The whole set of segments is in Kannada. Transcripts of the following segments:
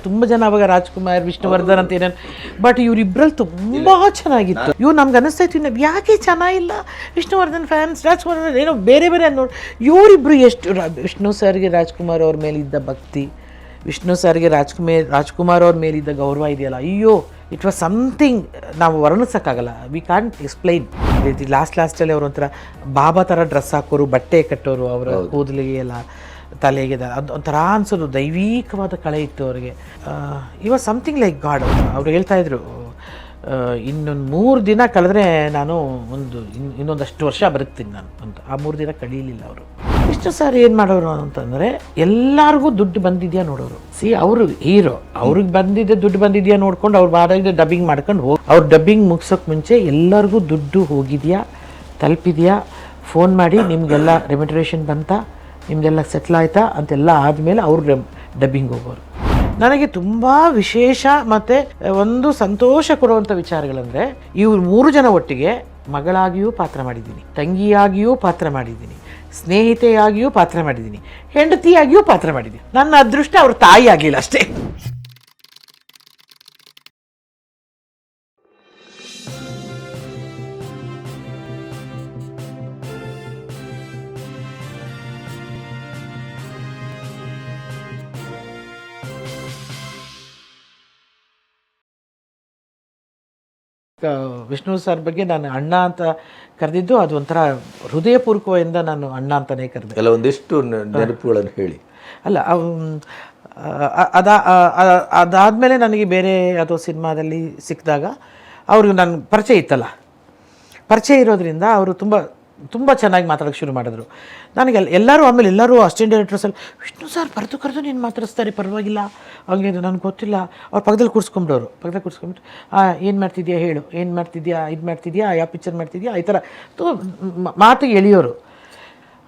ತುಂಬ ಜನ ಅವಾಗ ರಾಜ್ಕುಮಾರ್ ವಿಷ್ಣುವರ್ಧನ್ ಅಂತ ಏನೇನು, ಬಟ್ ಇವರಿಬ್ಬರಲ್ಲಿ ತುಂಬ ಚೆನ್ನಾಗಿತ್ತು. ಇವ್ರು ನಮ್ಗೆ ಅನ್ನಿಸ್ತಾ ಇತ್ತು ನಾವು ಯಾಕೆ ಚೆನ್ನಾಗಿಲ್ಲ ವಿಷ್ಣುವರ್ಧನ್ ಫ್ಯಾನ್ಸ್, ರಾಜ್ಕುಮಾರ್ ಏನೋ ಬೇರೆ ಬೇರೆ ನೋಡಿ. ಇವರಿಬ್ಬರು ಎಷ್ಟು ವಿಷ್ಣು ಸರ್ಗೆ ರಾಜ್ಕುಮಾರ್ ಅವ್ರ ಮೇಲಿದ್ದ ಭಕ್ತಿ, ವಿಷ್ಣು ಸರ್ಗೆ ರಾಜ್ಕುಮಾರ್ ಅವ್ರ ಮೇಲಿದ್ದ ಗೌರವ ಇದೆಯಲ್ಲ, ಅಯ್ಯೋ ಇಟ್ ವಾಸ್ ಸಮಥಿಂಗ್ ನಾವು ವರ್ಣಿಸೋಕ್ಕಾಗಲ್ಲ, ವಿ ಕಾಂಟ್ ಎಕ್ಸ್ಪ್ಲೈನ್. ಲಾಸ್ಟಲ್ಲಿ ಅವರು ಒಂಥರ ಬಾಬಾ ಥರ ಡ್ರೆಸ್ ಹಾಕೋರು, ಬಟ್ಟೆ ಕಟ್ಟೋರು, ಅವರ ಕೂದಲಿಗೆ ಎಲ್ಲ ತಲೆಗೆ ಅದು ಒಂಥರ ಅನ್ಸೋದು, ದೈವಿಕವಾದ ಕಳೆ ಇತ್ತು ಅವರಿಗೆ. ಇವ ಸಮಥಿಂಗ್ ಲೈಕ್ ಗಾಡ್. ಅವ್ರು ಹೇಳ್ತಾಯಿದ್ರು ಇನ್ನೊಂದು 3 ದಿನ ಕಳೆದ್ರೆ ನಾನು ಇನ್ನೊಂದಷ್ಟು ವರ್ಷ ಬದುಕ್ತೀನಿ ನಾನು ಅಂತ. ಆ 3 ದಿನ ಕಳೀಲಿಲ್ಲ ಅವರು. ಇಷ್ಟು ಸಾರಿ ಏನು ಮಾಡೋರು ಅಂತಂದರೆ ಎಲ್ಲರಿಗೂ ದುಡ್ಡು ಬಂದಿದೆಯಾ ನೋಡೋರು. ಅವರು ಹೀರೋ, ಅವ್ರಿಗೆ ಬಂದಿದ್ದೆ ದುಡ್ಡು ಬಂದಿದೆಯಾ ನೋಡ್ಕೊಂಡು ಅವ್ರು ಮಾಡಿದ ಡಬ್ಬಿಂಗ್ ಮಾಡ್ಕೊಂಡು ಹೋಗಿ, ಅವ್ರು ಡಬ್ಬಿಂಗ್ ಮುಗಿಸೋಕೆ ಮುಂಚೆ ಎಲ್ಲರಿಗೂ ದುಡ್ಡು ಹೋಗಿದೆಯಾ, ತಲುಪಿದೆಯಾ, ಫೋನ್ ಮಾಡಿ ನಿಮಗೆಲ್ಲ ರೆಮಿಟ್ರೇಷನ್ ಬಂತಾ, ನಿಮ್ಮದೆಲ್ಲ ಸೆಟ್ಲ್ ಆಯಿತಾ ಅಂತೆಲ್ಲ ಆದಮೇಲೆ ಅವ್ರು ಡಬ್ಬಿಂಗ್ ಹೋಗೋರು. ನನಗೆ ತುಂಬ ವಿಶೇಷ ಮತ್ತು ಒಂದು ಸಂತೋಷ ಕೊಡುವಂಥ ವಿಚಾರಗಳಂದರೆ, ಇವ್ರು 3 ಜನ ಒಟ್ಟಿಗೆ ಮಗಳಾಗಿಯೂ ಪಾತ್ರ ಮಾಡಿದ್ದೀನಿ, ತಂಗಿಯಾಗಿಯೂ ಪಾತ್ರ ಮಾಡಿದ್ದೀನಿ, ಸ್ನೇಹಿತೆಯಾಗಿಯೂ ಪಾತ್ರ ಮಾಡಿದ್ದೀನಿ, ಹೆಂಡತಿಯಾಗಿಯೂ ಪಾತ್ರ ಮಾಡಿದ್ದೀನಿ. ನನ್ನ ಅದೃಷ್ಟ ಅವ್ರ ತಾಯಿ ಆಗಲಿಲ್ಲ ಅಷ್ಟೇ. ವಿಷ್ಣು ಸರ್ ಬಗ್ಗೆ ನಾನು ಅಣ್ಣ ಅಂತ ಕರೆದಿದ್ದು ಅದು ಒಂಥರ ಹೃದಯಪೂರ್ವಕದಿಂದ ನಾನು ಅಣ್ಣ ಅಂತಲೇ ಕರೆದೆ. ಕೆಲವೊಂದಿಷ್ಟು ನೆನಪುಗಳನ್ನು ಹೇಳಿ. ಅಲ್ಲ ಅದಾದಮೇಲೆ ನನಗೆ ಬೇರೆ ಯಾವುದೋ ಸಿನಿಮಾದಲ್ಲಿ ಸಿಕ್ಕಿದಾಗ ಅವ್ರಿಗೆ ನನ್ನ ಪರಿಚಯ ಇತ್ತಲ್ಲ, ಪರಿಚಯ ಇರೋದ್ರಿಂದ ಅವರು ತುಂಬ ಚೆನ್ನಾಗಿ ಮಾತಾಡೋಕ್ಕೆ ಶುರು ಮಾಡಿದ್ರು. ನನಗೆ ಎಲ್ಲರೂ ಅಸಿಸ್ಟೆಂಟ್ ಡೈರೆಕ್ಟರ್ಸಲ್ಲಿ ವಿಷ್ಣು ಸರ್ ಕರೆದು ನೀನು ಮಾತಾಡಿಸ್ತಾರೆ, ಪರವಾಗಿಲ್ಲ ಹಂಗೆ, ನನಗೆ ಗೊತ್ತಿಲ್ಲ. ಅವ್ರು ಪಕ್ಕದಲ್ಲಿ ಕೂರಿಸ್ಕೊಂಬಿಟ್ಟು ಏನು ಮಾಡ್ತಿದ್ಯಾ ಹೇಳು, ಏನು ಮಾಡ್ತಿದ್ಯಾ, ಇದು ಮಾಡ್ತಿದ್ಯಾ, ಯಾವ ಪಿಕ್ಚರ್ ಮಾಡ್ತಿದ್ಯಾ, ಈ ಥರ ಮಾತಿಗೆ ಎಳೆಯೋರು.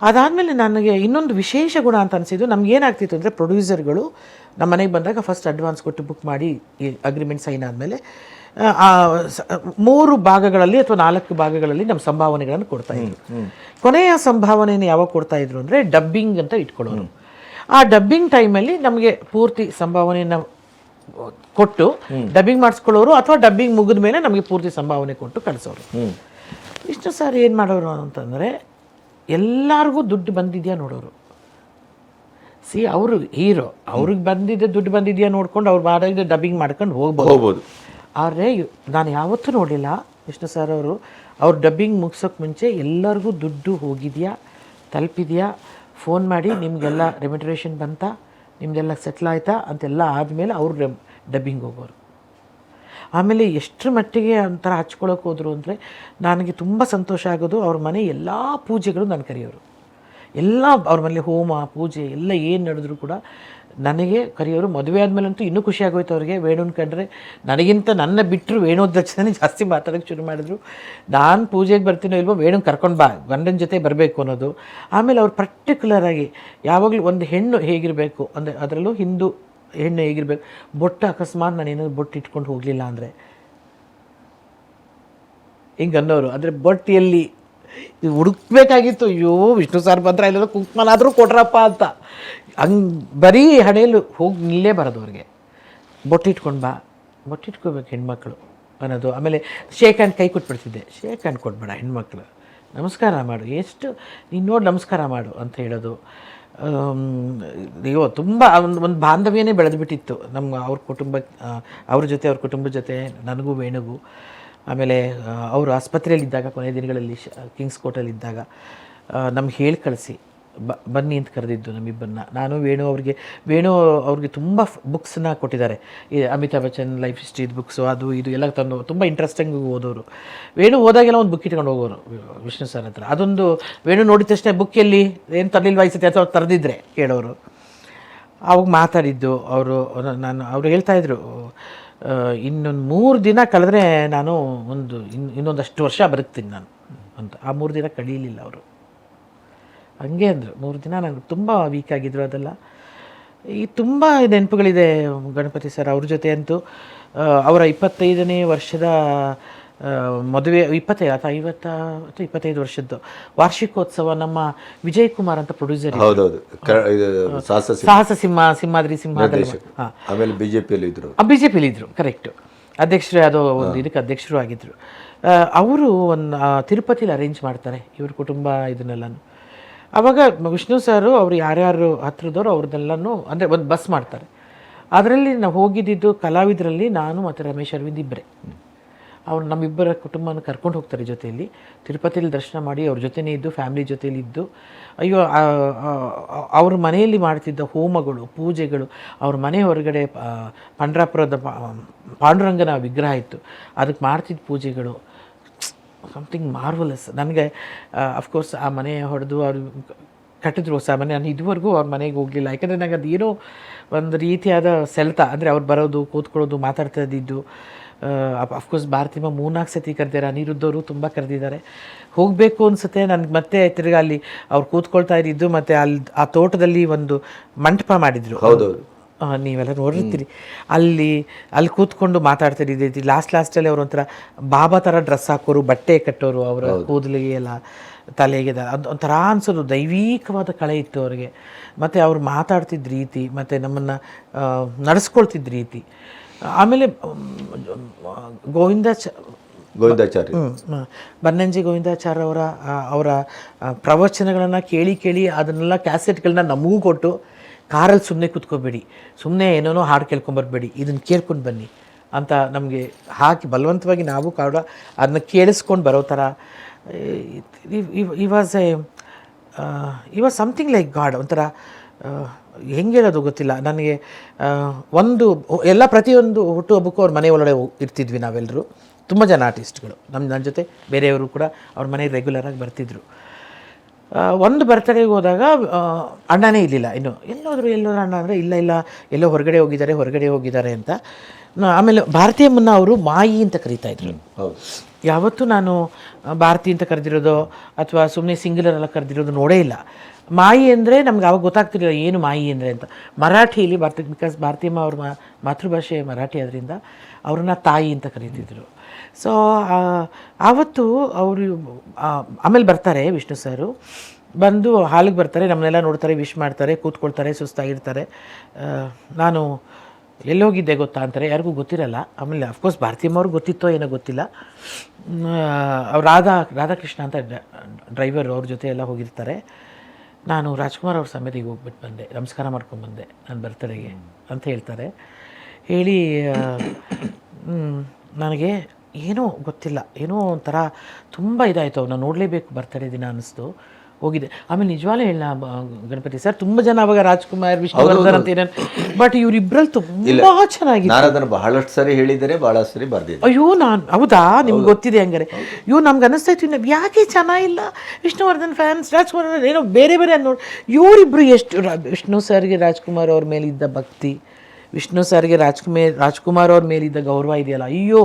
ಅದಾದಮೇಲೆ ನನಗೆ ಇನ್ನೊಂದು ವಿಶೇಷ ಗುಣ ಅಂತ ಅನಿಸಿದ್ದು, ನಮಗೇನಾಗ್ತಿತ್ತು ಅಂದರೆ ಪ್ರೊಡ್ಯೂಸರ್ಗಳು ನಮ್ಮ ಮನೆಗೆ ಬಂದಾಗ ಫಸ್ಟ್ ಅಡ್ವಾನ್ಸ್ ಕೊಟ್ಟು ಬುಕ್ ಮಾಡಿ ಈ ಅಗ್ರಿಮೆಂಟ್ ಸೈನ್ ಆದಮೇಲೆ 3 ಭಾಗಗಳಲ್ಲಿ ಅಥವಾ 4 ಭಾಗಗಳಲ್ಲಿ ನಮ್ಮ ಸಂಭಾವನೆಗಳನ್ನು ಕೊಡ್ತಾಯಿದ್ರು. ಕೊನೆಯ ಸಂಭಾವನೆಯನ್ನು ಯಾವಾಗ ಕೊಡ್ತಾಯಿದ್ರು ಅಂದರೆ ಡಬ್ಬಿಂಗ್ ಅಂತ ಇಟ್ಕೊಳ್ಳೋರು. ಆ ಡಬ್ಬಿಂಗ್ ಟೈಮಲ್ಲಿ ನಮಗೆ ಪೂರ್ತಿ ಸಂಭಾವನೆಯನ್ನು ಕೊಟ್ಟು ಡಬ್ಬಿಂಗ್ ಮಾಡಿಸ್ಕೊಳ್ಳೋರು, ಅಥವಾ ಡಬ್ಬಿಂಗ್ ಮುಗಿದ ಮೇಲೆ ನಮಗೆ ಪೂರ್ತಿ ಸಂಭಾವನೆ ಕೊಟ್ಟು ಕಳಿಸೋರು. ಇಷ್ಟು ಸಾರಿ ಏನು ಮಾಡೋರು ಅಂತಂದರೆ ಎಲ್ಲರಿಗೂ ದುಡ್ಡು ಬಂದಿದೆಯಾ ನೋಡೋರು. ಅವರು ಹೀರೋ, ಅವ್ರಿಗೆ ಬಂದಿದ್ದೆ ದುಡ್ಡು ಬಂದಿದೆಯಾ ನೋಡ್ಕೊಂಡು ಅವ್ರು ಮಾಡಿದ ಡಬ್ಬಿಂಗ್ ಮಾಡ್ಕೊಂಡು ಹೋಗ್ಬೋದು. ಆದರೆ ನಾನು ಯಾವತ್ತೂ ನೋಡಲಿಲ್ಲ ವಿಷ್ಣು ಸರ್ ಅವ್ರು ಡಬ್ಬಿಂಗ್ ಮುಗಿಸೋಕೆ ಮುಂಚೆ ಎಲ್ಲರಿಗೂ ದುಡ್ಡು ಹೋಗಿದೆಯಾ, ತಲುಪಿದೆಯಾ, ಫೋನ್ ಮಾಡಿ ನಿಮಗೆಲ್ಲ ರೆಮಿಟ್ರೇಷನ್ ಬಂತಾ, ನಿಮ್ಮದೆಲ್ಲ ಸೆಟ್ಲ್ ಆಯಿತಾ ಅಂತೆಲ್ಲ ಆದಮೇಲೆ ಅವ್ರು ಡಬ್ಬಿಂಗ್ ಹೋಗೋರು. ಆಮೇಲೆ ಎಷ್ಟರ ಮಟ್ಟಿಗೆ ಒಂಥರ ಹಚ್ಕೊಳ್ಳೋಕೆ ಹೋದರು ಅಂದರೆ ನನಗೆ ತುಂಬ ಸಂತೋಷ ಆಗೋದು, ಅವ್ರ ಮನೆ ಎಲ್ಲ ಪೂಜೆಗಳು ನಾನು ಕರೆಯೋರು. ಎಲ್ಲ ಅವ್ರ ಮನೇಲಿ ಹೋಮ ಪೂಜೆ ಎಲ್ಲ ಏನು ನಡೆದ್ರು ಕೂಡ ನನಗೆ ಕರೆಯೋರು. ಮದುವೆ ಆದಮೇಲಂತೂ ಇನ್ನೂ ಖುಷಿ ಆಗೋಯ್ತು ಅವ್ರಿಗೆ. ವೇಣುನ ಕಂಡ್ರೆ ನನಗಿಂತ ನನ್ನ ಬಿಟ್ಟರು ವೇಣುದ ತಕ್ಷಣ ಜಾಸ್ತಿ ಮಾತಾಡೋಕ್ಕೆ ಶುರು ಮಾಡಿದ್ರು. ನಾನು ಪೂಜೆಗೆ ಬರ್ತೀನೋ ಇಲ್ವೋ, ವೇಣುನ ಕರ್ಕೊಂಡು ಬಾ, ಗಂಡನ ಜೊತೆ ಬರಬೇಕು ಅನ್ನೋದು. ಆಮೇಲೆ ಅವ್ರು ಪರ್ಟಿಕ್ಯುಲರಾಗಿ ಯಾವಾಗಲೂ ಒಂದು ಹೆಣ್ಣು ಹೇಗಿರಬೇಕು ಅಂದರೆ, ಅದರಲ್ಲೂ ಹಿಂದೂ ಹೆಣ್ಣು ಹೇಗಿರಬೇಕು, ಬೊಟ್ಟು ಅಕಸ್ಮಾತ್ ನಾನು ಏನಾದ್ರು ಬೊಟ್ಟು ಇಟ್ಕೊಂಡು ಹೋಗಲಿಲ್ಲ ಅಂದರೆ ಹಿಂಗೆ ಅನ್ನೋರು. ಆದರೆ ಬೊಟ್ಟಿಯಲ್ಲಿ ಹುಡುಕ್ಬೇಕಾಗಿತ್ತು. ಅಯ್ಯೋ ವಿಷ್ಣು ಸರ್ ಬಂದ್ರೆ ಇಲ್ಲೆಲ್ಲ ಕುಂಕುಮನಾದರೂ ಕೊಟ್ರಪ್ಪ ಅಂತ, ಹಂಗೆ ಬರೀ ಹಣೆಯಲ್ಲಿ ಹೋಗಿ ನಿಲ್ಲೇ ಬರೋದು ಅವ್ರಿಗೆ. ಬೊಟ್ಟಿಟ್ಕೋಬೇಕು ಹೆಣ್ಮಕ್ಳು ಅನ್ನೋದು. ಆಮೇಲೆ ಶೇಕ್ ಹ್ಯಾಂಡ್ ಕೈ ಕೊಟ್ಬಿಡ್ತಿದ್ದೆ, ಶೇಕ್ ಹ್ಯಾಂಡ್ ಕೊಟ್ಬೇಡ ಹೆಣ್ಮಕ್ಳು, ನಮಸ್ಕಾರ ಮಾಡು, ಎಷ್ಟು ನೀನು ನೋಡಿ ನಮಸ್ಕಾರ ಮಾಡು ಅಂತ ಹೇಳೋದು. ಅಯ್ಯೋ ತುಂಬ ಒಂದು ಬಾಂಧವ್ಯನೇ ಬೆಳೆದುಬಿಟ್ಟಿತ್ತು ಅವ್ರ ಕುಟುಂಬದ ಜೊತೆ ನನಗೂ ವೇಣುಗೂ. ಆಮೇಲೆ ಅವರು ಆಸ್ಪತ್ರೆಯಲ್ಲಿದ್ದಾಗ, ಕೊನೆಯ ದಿನಗಳಲ್ಲಿ ಕಿಂಗ್ಸ್ ಕೋರ್ಟಲ್ಲಿದ್ದಾಗ ನಮ್ಗೆ ಹೇಳಿ ಕಳಿಸಿ ಬನ್ನಿ ಅಂತ ಕರೆದಿದ್ದು ನಮ್ಮಿಬ್ಬರನ್ನ. ನಾನು ವೇಣು ಅವ್ರಿಗೆ ತುಂಬ ಬುಕ್ಸನ್ನ ಕೊಟ್ಟಿದ್ದಾರೆ. ಈ Amitabh Bachchan life history books, ಅದು ಇದು ಎಲ್ಲ ತಂದು ತುಂಬ ಇಂಟ್ರೆಸ್ಟಿಂಗ್ ಓದೋರು. ವೇಣು ಹೋದಾಗೆಲ್ಲ ಒಂದು ಬುಕ್ ಇಟ್ಕೊಂಡು ಹೋಗೋರು ವಿಷ್ಣು ಸರ್ ಹತ್ರ. ಅದೊಂದು ವೇಣು ನೋಡಿದ ತಕ್ಷಣ ಬುಕ್ಕಲ್ಲಿ ಏನು ತರಲಿಲ್ವ ಈ ಸತಿ ಅಥವಾ ತರದಿದ್ರೆ ಕೇಳೋರು. ಅವಾಗ ಮಾತಾಡಿದ್ದು ಅವರು ಹೇಳ್ತಾಯಿದ್ರು ಇನ್ನೊಂದು 3 ದಿನ ಕಳೆದ್ರೆ ನಾನು ಇನ್ನೊಂದಷ್ಟು ವರ್ಷ ಬದುಕ್ತೀನಿ ನಾನು ಅಂತ. ಆ 3 ದಿನ ಕಳೀಲಿಲ್ಲ ಅವರು, ಹಂಗೆ ಅಂದರು. 3 ದಿನ ನನಗೆ ತುಂಬ ವೀಕ್ ಆಗಿದ್ರು. ಅದೆಲ್ಲ ಈ ತುಂಬ ನೆನಪುಗಳಿದೆ ಗಣಪತಿ ಸರ್ ಅವ್ರ ಜೊತೆ ಅಂತೂ. ಅವರ 25ನೇ ವರ್ಷದ ಮದುವೆ 25 ವರ್ಷದ್ದು ವಾರ್ಷಿಕೋತ್ಸವ. ನಮ್ಮ ವಿಜಯ್ ಕುಮಾರ್ ಅಂತ ಪ್ರೊಡ್ಯೂಸರ್, ಹೌದೌದು, ಸಾಹಸ ಸಿಂಹಾದ್ರಿ ಆಮೇಲೆ ಬಿಜೆಪಿಯಲ್ಲಿ ಇದ್ರು, ಕರೆಕ್ಟು, ಅಧ್ಯಕ್ಷರು, ಯಾವುದೋ ಒಂದು ಇದಕ್ಕೆ ಅಧ್ಯಕ್ಷರು ಆಗಿದ್ರು. ಅವರು ಒಂದು ತಿರುಪತಿಲಿ ಅರೇಂಜ್ ಮಾಡ್ತಾರೆ ಇವ್ರ ಕುಟುಂಬ ಇದನ್ನೆಲ್ಲನೂ. ಆವಾಗ ವಿಷ್ಣು ಸಾರು ಅವ್ರು ಯಾರ್ಯಾರು ಹತ್ರದವ್ರು ಅವ್ರದ್ದೆಲ್ಲನೂ ಅಂದರೆ ಒಂದು ಬಸ್ ಮಾಡ್ತಾರೆ. ಅದರಲ್ಲಿ ನಾವು ಹೋಗಿದ್ದಿದ್ದು ಕಲಾವಿದರಲ್ಲಿ ನಾನು ಮತ್ತು ರಮೇಶ್ ಅರವಿಂದ್ ಇಬ್ಬರೇ. ಅವ್ರು ನಮ್ಮಿಬ್ಬರ ಕುಟುಂಬನ ಕರ್ಕೊಂಡು ಹೋಗ್ತಾರೆ ಜೊತೆಯಲ್ಲಿ. ತಿರುಪತಿಯಲ್ಲಿ ದರ್ಶನ ಮಾಡಿ ಅವ್ರ ಜೊತೆನೇ ಇದ್ದು, ಫ್ಯಾಮಿಲಿ ಜೊತೆಯಲ್ಲಿ ಇದ್ದು, ಅಯ್ಯೋ ಅವ್ರ ಮನೆಯಲ್ಲಿ ಮಾಡ್ತಿದ್ದ ಹೋಮಗಳು, ಪೂಜೆಗಳು, ಅವ್ರ ಮನೆ ಹೊರಗಡೆ ಪಂಡ್ರಾಪುರದ ಪಾಂಡುರಂಗನ ವಿಗ್ರಹ ಇತ್ತು, ಅದಕ್ಕೆ ಮಾಡ್ತಿದ್ದ ಪೂಜೆಗಳು ಸಮಥಿಂಗ್ ಮಾರ್ವಲಸ್. ನನಗೆ ಅಫ್ಕೋರ್ಸ್ ಆ ಮನೆ ಹೊಡೆದು ಅವ್ರು ಕಟ್ಟಿದ್ರು ಹೊಸ ಮನೆ. ನಾನು ಇದುವರೆಗೂ ಅವ್ರ ಮನೆಗೆ ಹೋಗಲಿಲ್ಲ, ಯಾಕಂದರೆ ನನಗೆ ಅದು ಏನೋ ಒಂದು ರೀತಿಯಾದ ಸೆಳೆತ. ಅಂದರೆ ಅವ್ರು ಬರೋದು, ಕೂತ್ಕೊಳ್ಳೋದು, ಮಾತಾಡ್ತಾ ಇದ್ದಿದ್ದು. ಅಫ್ಕೋರ್ಸ್ ಭಾರತೀಯ 3-4 ಸತಿ ಕರೆದಿದ್ದಾರೆ, ಅನಿರುದ್ಧವರು ತುಂಬ ಕರೆದಿದ್ದಾರೆ. ಹೋಗಬೇಕು ಅನಿಸುತ್ತೆ ನನಗೆ. ಮತ್ತೆ ತಿರ್ಗಿ ಅಲ್ಲಿ ಅವ್ರು ಕೂತ್ಕೊಳ್ತಾ ಇದ್ದಿದ್ದು, ಮತ್ತು ಆ ತೋಟದಲ್ಲಿ ಒಂದು ಮಂಟಪ ಮಾಡಿದರು. ನೀವೆಲ್ಲ ನೋಡಿರ್ತೀರಿ. ಅಲ್ಲಿ ಕೂತ್ಕೊಂಡು ಮಾತಾಡ್ತಿದ್ದಿದ್ದು. ಲಾಸ್ಟಲ್ಲಿ ಅವ್ರು ಒಂಥರ ಬಾಬಾ ಥರ ಡ್ರೆಸ್ ಹಾಕೋರು, ಬಟ್ಟೆ ಕಟ್ಟೋರು, ಅವರ ಕೂದಲಿಗೆ ಎಲ್ಲ, ತಲೆಗೆ ಅದು ಒಂಥರ ಅನ್ಸೋದು. ದೈವಿಕವಾದ ಕಳೆ ಇತ್ತು ಅವ್ರಿಗೆ. ಮತ್ತು ಅವ್ರು ಮಾತಾಡ್ತಿದ್ದ ರೀತಿ, ಮತ್ತು ನಮ್ಮನ್ನು ನಡೆಸ್ಕೊಳ್ತಿದ್ದ ರೀತಿ. ಆಮೇಲೆ ಗೋವಿಂದಾಚಾರ್ಯ ಬನ್ನಂಜಿ ಗೋವಿಂದಾಚಾರ್ಯ ಅವರ ಪ್ರವಚನಗಳನ್ನು ಕೇಳಿ ಅದನ್ನೆಲ್ಲ ಕ್ಯಾಸೆಟ್ಗಳನ್ನ ನಮಗೂ ಕೊಟ್ಟು, ಕಾರಲ್ಲಿ ಸುಮ್ಮನೆ ಕೂತ್ಕೋಬೇಡಿ, ಸುಮ್ಮನೆ ಏನೇನೋ ಹಾಡು ಕೇಳ್ಕೊಂಬರ್ಬೇಡಿ, ಇದನ್ನು ಕೇಳ್ಕೊಂಡು ಬನ್ನಿ ಅಂತ ನಮಗೆ ಹಾಕಿ ಬಲವಂತವಾಗಿ ನಾವು ಅದನ್ನ ಕೇಳಿಸ್ಕೊಂಡು ಬರೋ ಥರ. ಈ ವಾಸ್ ಸಮಥಿಂಗ್ ಲೈಕ್ ಗಾಡ್. ಒಂಥರ ಹೆಂಗೆ ಹೇಳೋದು ಗೊತ್ತಿಲ್ಲ ನನಗೆ. ಪ್ರತಿಯೊಂದು ಹುಟ್ಟುಹಬ್ಬಕ್ಕೂ ಅವ್ರ ಮನೆ ಒಳಗಡೆ ಇರ್ತಿದ್ವಿ ನಾವೆಲ್ಲರೂ. ತುಂಬ ಜನ ಆರ್ಟಿಸ್ಟ್ಗಳು ನನ್ನ ಜೊತೆ ಬೇರೆಯವರು ಕೂಡ ಅವ್ರ ಮನೆಗೆ ರೆಗ್ಯುಲರಾಗಿ ಬರ್ತಿದ್ರು. ಒಂದು ಬರ್ತಡೆಗೆ ಹೋದಾಗ ಅಣ್ಣನೇ ಇರಲಿಲ್ಲ ಇನ್ನು. ಎಲ್ಲೋದ್ರು ಅಣ್ಣ ಅಂದರೆ ಇಲ್ಲ ಎಲ್ಲೋ ಹೊರಗಡೆ ಹೋಗಿದ್ದಾರೆ ಅಂತ. ಆಮೇಲೆ ಭಾರತೀಯಮ್ಮನ್ನ ಅವರು ಮಾಯಿ ಅಂತ ಕರೀತಾಯಿದ್ರು. ಯಾವತ್ತೂ ನಾನು ಭಾರತಿ ಅಂತ ಕರೆದಿರೋದು ಅಥವಾ ಸುಮ್ಮನೆ ಸಿಂಗ್ಯುಲರ್ ಕರೆದಿರೋದು ನೋಡೇ ಇಲ್ಲ. ಮಾಯಿ ಅಂದರೆ ನಮ್ಗೆ ಆವಾಗ ಗೊತ್ತಾಗ್ತಿರಲಿಲ್ಲ ಏನು ಮಾಯಿ ಅಂದರೆ ಅಂತ. ಮರಾಠಿಯಲ್ಲಿ ಬಿಕಾಸ್ ಭಾರತೀಯಮ್ಮ ಅವ್ರ ಮಾತೃಭಾಷೆ ಮರಾಠಿ ಅದರಿಂದ ಅವ್ರನ್ನ ತಾಯಿ ಅಂತ ಕರೀತಿದ್ರು. ಸೊ ಆವತ್ತು ಅವರು ಆಮೇಲೆ ಬರ್ತಾರೆ ವಿಷ್ಣು ಸಾರು. ಬಂದು ಹಾಲಿಗೆ ಬರ್ತಾರೆ, ನಮ್ಮನ್ನೆಲ್ಲ ನೋಡ್ತಾರೆ, ವಿಶ್ ಮಾಡ್ತಾರೆ, ಕೂತ್ಕೊಳ್ತಾರೆ, ಸುಸ್ತಾಗಿರ್ತಾರೆ. ನಾನು ಎಲ್ಲೋಗಿದ್ದೆ ಗೊತ್ತಾ ಅಂತಾರೆ, ಯಾರಿಗೂ ಗೊತ್ತಿರಲ್ಲ. ಆಮೇಲೆ ಅಫ್ಕೋರ್ಸ್ ಭಾರತೀಯಮ್ಮ ಅವ್ರಿಗೆ ಗೊತ್ತಿತ್ತೋ ಏನೋ ಗೊತ್ತಿಲ್ಲ. ಅವ್ರು ರಾಧಾಕೃಷ್ಣ ಅಂತ ಡ್ರೈವರ್, ಅವ್ರ ಜೊತೆ ಎಲ್ಲ ಹೋಗಿರ್ತಾರೆ. ನಾನು ರಾಜ್ಕುಮಾರ್ ಅವ್ರ ಸಮೇತಿಗೆ ಹೋಗ್ಬಿಟ್ಟು ಬಂದೆ, ನಮಸ್ಕಾರ ಮಾಡ್ಕೊಂಡ್ಬಂದೆ ನನ್ನ ಬರ್ತಡೆಗೆ ಅಂತ ಹೇಳ್ತಾರೆ. ಹೇಳಿ ನನಗೆ ಏನೋ ಗೊತ್ತಿಲ್ಲ, ಏನೋ ಒಂಥರ ತುಂಬ ಇದಾಯಿತು. ಅವನ್ನ ನೋಡಲೇಬೇಕು ಬರ್ತಡೇ ದಿನ ಅನ್ನಿಸ್ತು. ಹೋಗಿದೆ. ಆಮೇಲೆ ನಿಜವಾಗ್ಲೂ ಹೇಳ ಗಣಪತಿ ಸರ್, ತುಂಬ ಜನ ಅವಾಗ ರಾಜ್ಕುಮಾರ್, ವಿಷ್ಣುವರ್ಧನ್ ಅಂತ ಏನೇನು, ಬಟ್ ಇವರಿಬ್ಬರಲ್ಲಿ ತುಂಬ ಚೆನ್ನಾಗಿದೆ. ಬಹಳಷ್ಟು ಸರಿ ಹೇಳಿದ್ದಾರೆ, ಬಹಳಷ್ಟು ಸರಿ ಬರ್ದಿದೆ. ಅಯ್ಯೋ ಹೌದಾ, ನಿಮ್ಗೆ ಗೊತ್ತಿದೆ ಹಂಗಾರೆ. ನಮ್ಗೆ ಅನ್ನಿಸ್ತಾ ಇತ್ತು ಯಾಕೆ ಚೆನ್ನಾಗಿಲ್ಲ ವಿಷ್ಣುವರ್ಧನ್ ಫ್ಯಾನ್ಸ್, ರಾಜ್ಕುಮಾರ್ ಏನೋ ಬೇರೆ ನೋಡಿ. ಇವರಿಬ್ರು ಎಷ್ಟು ವಿಷ್ಣು ಸರ್ಗೆ ರಾಜ್ಕುಮಾರ್ ಅವ್ರ ಮೇಲಿದ್ದ ಭಕ್ತಿ, ವಿಷ್ಣು ಸರ್ಗೆ ರಾಜ್ಕುಮಾರ್ ಅವ್ರ ಮೇಲಿದ್ದ ಗೌರವ ಇದೆಯಲ್ಲ, ಅಯ್ಯೋ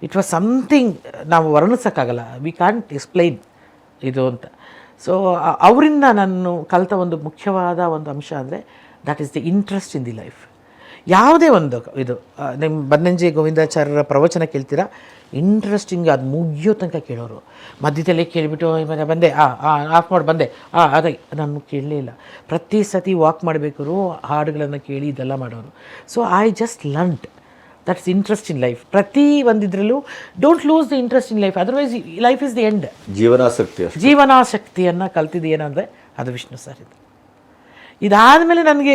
ಇಟ್ ವಾಸ್ ಸಮಥಿಂಗ್. ನಾವು ವರ್ಣಿಸೋಕ್ಕಾಗಲ್ಲ, ವಿ ಕಾಂಟ್ ಎಕ್ಸ್ಪ್ಲೈನ್ ಇದು ಅಂತ. ಸೊ ಅವರಿಂದ ನಾನು ಕಲಿತ ಒಂದು ಮುಖ್ಯವಾದ ಒಂದು ಅಂಶ ಅಂದರೆ that is the interest in the life. ಯಾವುದೇ ಒಂದು ಇದು ನಿಮ್ಮ ಬನ್ನಂಜಿ ಗೋವಿಂದಾಚಾರ್ಯರ ಪ್ರವಚನ ಕೇಳ್ತೀರಾ, ಇಂಟ್ರೆಸ್ಟಿಂಗ್ ಅದು ಮುಗಿಯೋ ತನಕ ಕೇಳೋರು. ಮಧ್ಯದಲ್ಲೇ ಕೇಳಿಬಿಟ್ಟು ಬಂದೆ ಆಫ್ ಮಾಡಿ ಬಂದೆ ಅದೇ ನಾನು ಕೇಳಲೇ ಇಲ್ಲ. ಪ್ರತಿ ಸತಿ ವಾಕ್ ಮಾಡಬೇಕಾದ್ರು ಹಾಡುಗಳನ್ನು ಕೇಳಿ ಇದೆಲ್ಲ ಮಾಡೋರು. So I just learned that's interest in life. ಪ್ರತಿ ಒಂದಿದ್ರಲ್ಲೂ don't lose the interest in life, otherwise life is the end. ಜೀವನಾಸಕ್ತಿಯನ್ನು ಕಲ್ತಿದ್ದು ಏನಂದರೆ ಅದು ವಿಷ್ಣು ಸರ್. ಇದಾದಮೇಲೆ ನನಗೆ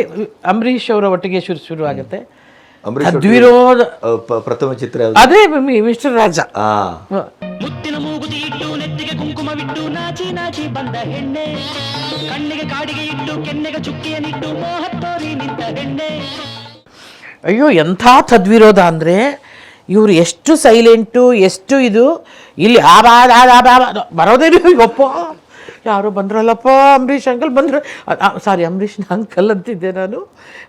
ಅಂಬರೀಷ್ ಅವರ ಒಟ್ಟಿಗೆ ಶುರು ಆಗುತ್ತೆ. ತದ್ವಿರೋಧ ಪ್ರಥಮ ಚಿತ್ರ ಅದೇ ಮಿಸ್ಟರ್ ರಾಜ. ಮುತ್ತಿನ ಮೂಗುತಿ ಇಟ್ಟು ನೆತ್ತಿಗೆ ಕುಂಕುಮವಿಟ್ಟು ನಾಚಿ ನಾಚಿ ಬಂದ ಹೆಣ್ಣೆ, ಕಣ್ಣಿಗೆ ಕಾಡಿಗೆ ಇಟ್ಟು ಕೆನ್ನೆಗೆ ಚುಕ್ಕಿಯನ್ನಿಟ್ಟು ಮೋಹತ್ತೋರಿ ನಿಂತ ಹೆಣ್ಣೆ. ಅಯ್ಯೋ ಎಂಥ ತದ್ವಿರೋಧ ಅಂದರೆ, ಇವರು ಎಷ್ಟು ಸೈಲೆಂಟು, ಎಷ್ಟು ಇದು. ಇಲ್ಲಿ ಬರೋದೇನು ಯಪ್ಪ, ಯಾರೋ ಬಂದ್ರಲ್ಲಪ್ಪ, ಅಂಬರೀಷ್ ಅಂಕಲ್ ಬಂದರು. ಸಾರಿ, ಅಂಬರೀಷ್ನ ಅಂಕಲ್ ಅಂತಿದ್ದೆ ನಾನು.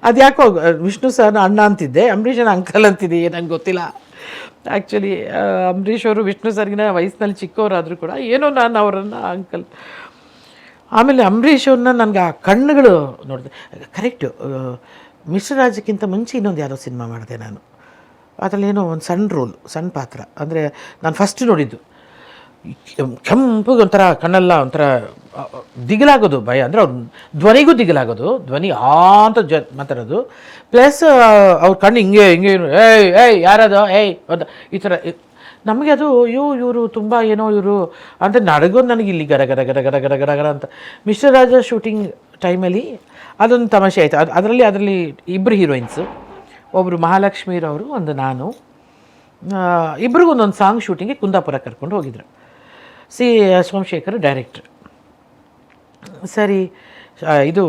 ಅದು ಯಾಕೋ ವಿಷ್ಣು ಸರ್ನ ಅಣ್ಣ ಅಂತಿದ್ದೆ, ಅಂಬರೀಷನ ಅಂಕಲ್ ಅಂತಿದ್ದೆ, ನಂಗೆ ಗೊತ್ತಿಲ್ಲ. ಆ್ಯಕ್ಚುಲಿ ಅಂಬರೀಷ್ ಅವರು ವಿಷ್ಣು ಸರ್ಗಿನ ವಯಸ್ಸಿನಲ್ಲಿ ಚಿಕ್ಕವರಾದರೂ ಕೂಡ ಏನೋ ನಾನು ಅವರನ್ನು ಅಂಕಲ್. ಆಮೇಲೆ ಅಂಬರೀಷ್ ಅವ್ರನ್ನ ನನಗೆ ಆ ಕಣ್ಣುಗಳು ನೋಡಿದೆ. ಕರೆಕ್ಟು, ಮಿಸ್ಟರ್ ರಾಜಕ್ಕಿಂತ ಮುಂಚೆ ಇನ್ನೊಂದು ಯಾವುದೋ ಸಿನಿಮಾ ಮಾಡಿದೆ ನಾನು. ಅದರಲ್ಲೇನೋ ಒಂದು ಸಣ್ಣ ರೋಲ್, ಸಣ್ಣ ಪಾತ್ರ. ಅಂದರೆ ನಾನು ಫಸ್ಟ್ ನೋಡಿದ್ದು ಕೆಂಪಗೆ ಒಂಥರ ಕಣ್ಣೆಲ್ಲ ಒಂಥರ ದಿಗಿಲಾಗೋದು, ಭಯ ಅಂದರೆ ಅವ್ರ ಧ್ವನಿಗೂ ದಿಗಿಲಾಗೋದು, ಧ್ವನಿ ಅಂತ ಮಾತಾಡೋದು. ಪ್ಲಸ್ ಅವ್ರ ಕಣ್ಣು ಹಿಂಗೆ ಹಿಂಗೆ ಏಯ್ ಯಾರದು ಅಂತ ಈ ಥರ. ನಮಗೆ ಅದು ಇವರು ತುಂಬ ಏನೋ ಇವರು ಅಂತ ನಡಗೋದು ನನಗೆ ಇಲ್ಲಿ ಗರ ಗರ ಗರ ಗರ ಗರ ಗರ ಗರ ಅಂತ. ಮಿಸ್ಟರ್ ರಾಜ ಶೂಟಿಂಗ್ ಟೈಮಲ್ಲಿ ಅದೊಂದು ತಮಾಷೆ ಆಯಿತು. ಅದರಲ್ಲಿ ಇಬ್ಬರು ಹೀರೋಯಿನ್ಸು, ಒಬ್ಬರು ಮಹಾಲಕ್ಷ್ಮೀರವರು, ಒಂದು ನಾನು. ಇಬ್ರಿಗೂ ಒಂದೊಂದು ಸಾಂಗ್ ಶೂಟಿಂಗಿಗೆ ಕುಂದಾಪುರ ಕರ್ಕೊಂಡು ಹೋಗಿದ್ರು. ಸೋಮಶೇಖರ್ ಡೈರೆಕ್ಟ್ರ್. ಸರಿ, ಇದು